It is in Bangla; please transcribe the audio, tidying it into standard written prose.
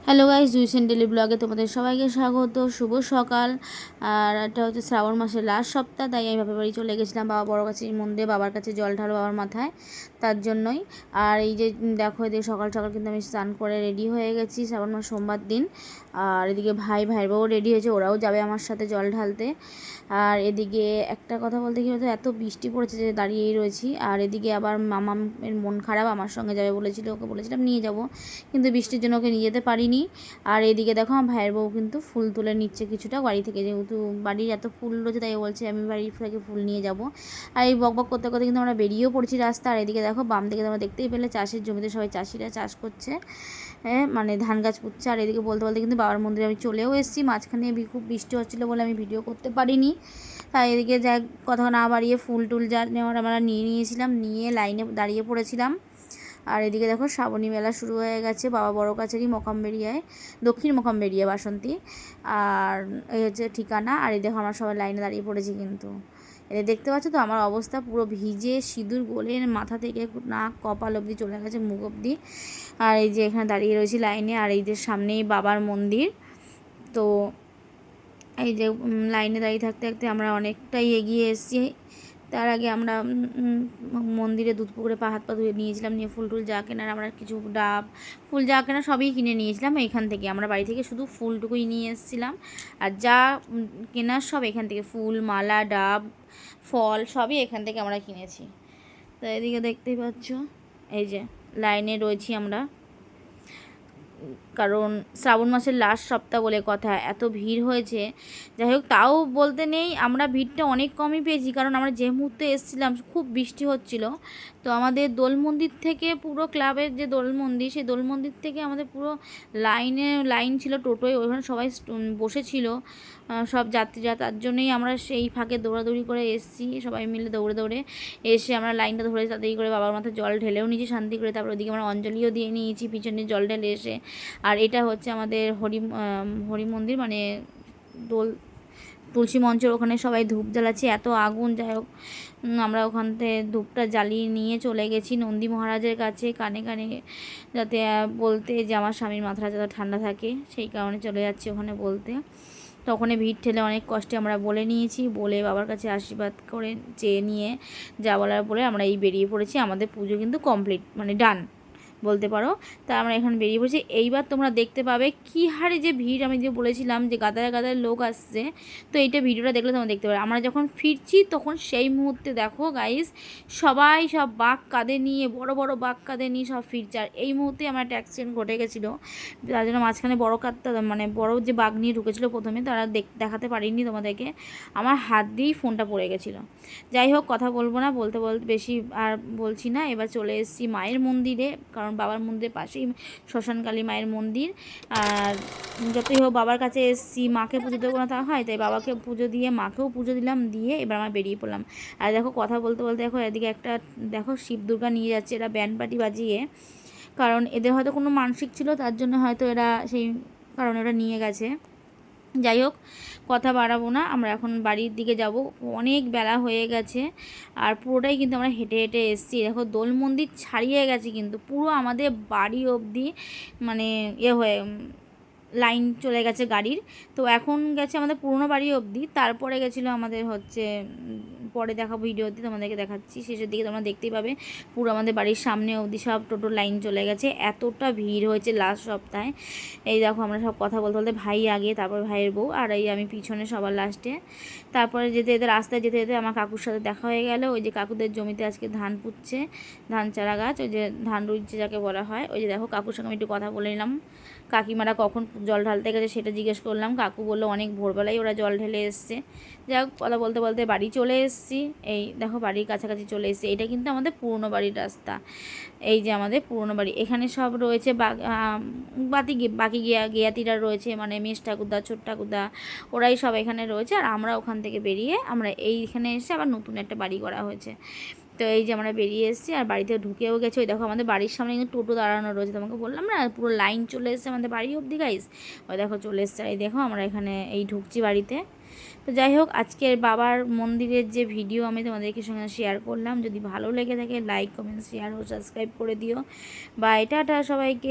হ্যালো গাইস, জুইস ডেলি ব্লগে তোমাদের সবাইকে স্বাগত। শুভ সকাল। আর এটা হচ্ছে শ্রাবণ মাসের লাস্ট সপ্তাহ, তাই আমি বাপের বাড়ি চলে গেছিলাম বাবা বড় কাছের মন্দিরে, বাবার কাছে জল ঢালো বাবার মাথায়, তার জন্যই। আর এই যে দেখো, এদিকে সকাল সকাল কিন্তু আমি স্নান করে রেডি হয়ে গেছি, শ্রাবণ মাস সোমবার দিন। আর এদিকে ভাইয়ের বউ রেডি হয়েছে, ওরাও যাবে আমার সাথে জল ঢালতে। আর এদিকে একটা কথা বলতে কি হতো, এত বৃষ্টি পড়েছে যে দাঁড়িয়েই রয়েছি। আর এদিকে আবার মামার মন খারাপ, আমার সঙ্গে যাবে বলেছিল, ওকে বলেছিলাম নিয়ে যাব, কিন্তু বৃষ্টির জন্য ওকে নিয়ে যেতে পারিনি। আর এদিকে দেখো, আমার ভাইয়ের বউ কিন্তু ফুল তুলে নিচ্ছে কিছুটা বাড়ি থেকে, যেহেতু বাড়ির এত ফুল রয়েছে, তাই বলছে আমি বাড়ি থেকে ফুল নিয়ে যাব। আর এই বকবক করতে করতে কিন্তু আমরা বেরিয়েও পড়ছি রাস্তা। আর এদিকে দেখো, বাম দিকে তোমরা দেখতেই পেলে চাষের জমিতে সবাই চাষিরা চাষ করছে, মানে ধান গাছ পুঁতছে। আর এদিকে বলতে বলতে কিন্তু বাবার মন্দিরে আমি চলেও এসেছি। মাঝখানে খুব বৃষ্টি হচ্ছিলো বলে আমি ভিডিও করতে পারিনি। তাই এদিকে যা কথা না বাড়িয়ে ফুল টুল যা নেওয়ার আমরা নিয়েছিলাম, নিয়ে লাইনে দাঁড়িয়ে পড়েছিলাম। আর এদিকে দেখো, শ্রাবণী মেলা শুরু হয়ে গেছে বাবা বড় কাছারি মকামবেড়িয়ায়, দক্ষিণ মকামবেড়িয়া বাসন্তী। আর এই হচ্ছে ঠিকানা। আর এই দেখো, আমরা সবাই লাইনে দাঁড়িয়ে পড়েছি কিন্তু। এটা দেখতে পাচ্ছ তো, আমার অবস্থা পুরো ভিজে, সিঁদুর গলে মাথা থেকে নাক কপাল অবধি চলে গেছে, মুখ অবধি। আর এই যে এখানে দাঁড়িয়ে রয়েছি লাইনে, আর এই যে সামনেই বাবার মন্দির। তো এই যে লাইনে দাঁড়িয়ে থাকতে থাকতে আমরা অনেকটাই এগিয়ে এসেছি। তার আগে আমরা মন্দিরে দুধ পুকুরে হাত পা ধুয়ে নিয়েছিলাম, নিয়ে ফুল টুল যা কেনার, আমরা কিছু ডাব ফুল যা কেনার সবই কিনে নিয়েছিলাম এখান থেকে। আমরা বাড়ি থেকে শুধু ফুলটুকুই নিয়ে এসেছিলাম, আর যা কেনার সব এখান থেকে, ফুল মালা ডাব ফল সবই এখান থেকে আমরা কিনেছি। তো এদিকে দেখতেই পাচ্ছ, এই যে লাইনে রয়েছি আমরা, কারণ শ্রাবণ মাসের লাস্ট সপ্তাহ বলে কথা, এত ভিড় হয়েছে। যাই হোক, তাও বলতে নেই, আমরা ভিড়টা অনেক কমই পেয়েছি, কারণ আমরা যে মুহূর্তে এসেছিলাম খুব বৃষ্টি হচ্ছিল। তো আমাদের দোল মন্দির থেকে, পুরো ক্লাবের যে দোল মন্দির, সেই দোল মন্দির থেকে আমাদের পুরো লাইন ছিল টোটোয়, ওইখানে সবাই বসেছিল সব যাত্রীরা, তার জন্যই আমরা সেই ফাঁকে দৌড়াদৌড়ি করে এসেছি, সবাই মিলে দৌড়ে দৌড়ে এসে আমরা লাইনটা ধরে তাড়াতাড়ি করে বাবার মাথায় জল ঢেলেও নিয়েছি শান্তি করে। তারপর ওদিকে আমরা অঞ্জলিও দিয়ে নিয়েছি পিছনে জল ঢেলে এসে। আর এটা হচ্ছে আমাদের হরি মন্দির, মানে তুলসী মঞ্চের ওখানে সবাই ধূপ জ্বালাচ্ছে, এত আগুন। যাই হোক, আমরা ওখান থেকে ধূপটা জ্বালিয়ে নিয়ে চলে গেছি নন্দী মহারাজের কাছে, কানে কানে যাতে বলতে যে আমার স্বামীর মাথাটা যাতে ঠান্ডা থাকে, সেই কারণে চলে যাচ্ছি ওখানে বলতে। তো ওখানে ভিড় ঠেলে অনেক কষ্টে আমরা বলে নিয়েছি, বলে বাবার কাছে আশীর্বাদ করে চেয়ে নিয়ে যা বলার বলে আমরা এই বেরিয়ে পড়েছি। আমাদের পুজো কিন্তু কমপ্লিট, মানে ডান বলতে পারো। তা আমরা এখন বেরিয়ে পড়েছি। এইবার তোমরা দেখতে পাবে কী হারে যে ভিড়, আমি যে বলেছিলাম যে গাদায় গাদায় লোক আসছে। তো এইটা ভিডিওটা দেখলে তোমরা দেখতে পাবে। আমরা যখন ফিরছি তখন সেই মুহূর্তে দেখো গাইস, সবাই সব বাঘ কাঁধে নিয়ে, বড় বড় বাঘ কাঁধে নিয়ে সব ফিরছে। আর এই মুহূর্তে আমার একটা অ্যাক্সিডেন্ট ঘটে গেছিলো, তার জন্য মাঝখানে বড় কাঁধটা, মানে বড় যে বাঘ নিয়ে ঢুকেছিলো প্রথমে, তারা দেখাতে পারিনি তোমাদেরকে, আমার হাত দিয়েই ফোনটা পড়ে গেছিলো। যাই হোক, কথা বলবো না, বলতে বলতে বেশি আর বলছি না। এবার চলে এসেছি মায়ের মন্দিরে, কারণ বাবার মন্দিরের পাশেই শ্মশানকালী মায়ের মন্দির। আর যতই হোক, বাবার কাছে এসেছি, মাকে পুজো দেবো না তা হয়, তাই বাবাকে পুজো দিয়ে মাকেও পুজো দিলাম, দিয়ে এবার আমরা বেরিয়ে পড়লাম। আর দেখো, কথা বলতে বলতে দেখো, এদিকে একটা দেখো শিব দুর্গা নিয়ে যাচ্ছে এরা ব্যান্ড পার্টি বাজিয়ে, কারণ এদের হয়তো কোনো মানসিক ছিল, তার জন্য হয়তো এরা সেই কারণে ওরা নিয়ে গেছে। যাই হোক, কথা বাড়াবো না, আমরা এখন বাড়ির দিকে যাব, অনেক বেলা হয়ে গেছে। আর পুরোটাই কিন্তু আমরা হেঁটে হেঁটে এসেছি। দেখো, দোল মন্দির ছাড়িয়ে গেছে কিন্তু পুরো আমাদের বাড়ি অবধি, মানে হয়ে লাইন চলে গেছে গাড়ির। তো এখন গেছে আমাদের পুরনো বাড়ি অবধি, তারপরে গেছিলো আমাদের হচ্ছে, পরে দেখাবো ভিডিওতে তোমাদেরকে দেখাচ্ছি, শেষের দিকে তোমরা দেখতেই পাবে পুরো আমাদের বাড়ির সামনে অবধি সব টোটো লাইন চলে গেছে, এতটা ভিড় হয়েছে লাস্ট সপ্তাহে। এই দেখো, আমরা সব কথা বলতে বলতে, ভাই আগে, তারপর ভাইয়ের বউ, আর এই আমি পিছনে সবার লাস্টে। তারপরে যেতে যেতে, রাস্তায় যেতে যেতে আমার কাকুর সাথে দেখা হয়ে গেল। ওই যে কাকুদের জমিতে আজকে ধান পুঁতছে, ধান চারা গাছ, ওই যে ধান রুইছে যাকে বলা হয়। ওই যে দেখো, কাকুর সঙ্গে আমি একটু কথা বলে নিলাম। কাকিমারা কখন জল ঢালতে গেছে সেটা জিজ্ঞেস করলাম, কাকু বললো অনেক ভোরবেলায় ওরা জল ঢেলে এসছে। যাই হোক, কথা বলতে বলতে বাড়ি চলে এসেছি। এই দেখো, বাড়ির কাছাকাছি চলে এসেছি। এটা কিন্তু আমাদের পুরনো বাড়ির রাস্তা, এই যে আমাদের পুরনো বাড়ি। এখানে সব রয়েছে বাকি জ্ঞাতিরা রয়েছে, মানে মেষ ঠাকুরদা, ছোট ঠাকুরদা, ওরাই সব এখানে রয়েছে। আর আমরা ওখান থেকে বেরিয়ে আমরা এইখানে এসে আবার নতুন একটা বাড়ি করা হয়েছে। তো এই যে আমরা বেরিয়ে এসেছি, আর বাড়িতে ঢুকেও গেছি। ওই দেখো, আমাদের বাড়ির সামনে কিন্তু টোটো দাঁড়ানো রয়েছে, তোমাকে বললাম না, পুরো লাইন চলে এসেছে আমাদের বাড়ি অবধি গাইস। ওই দেখো চলে এসছে। এই দেখো, আমরা এখানে এই ঢুকছি বাড়িতে। তো যাই হোক, আজকের বাবার মন্দিরের যে ভিডিও আমি তোমাদেরকে সঙ্গে শেয়ার করলাম, যদি ভালো লেগে থাকে লাইক কমেন্ট শেয়ার ও সাবস্ক্রাইব করে দিও। বা টাটা সবাইকে।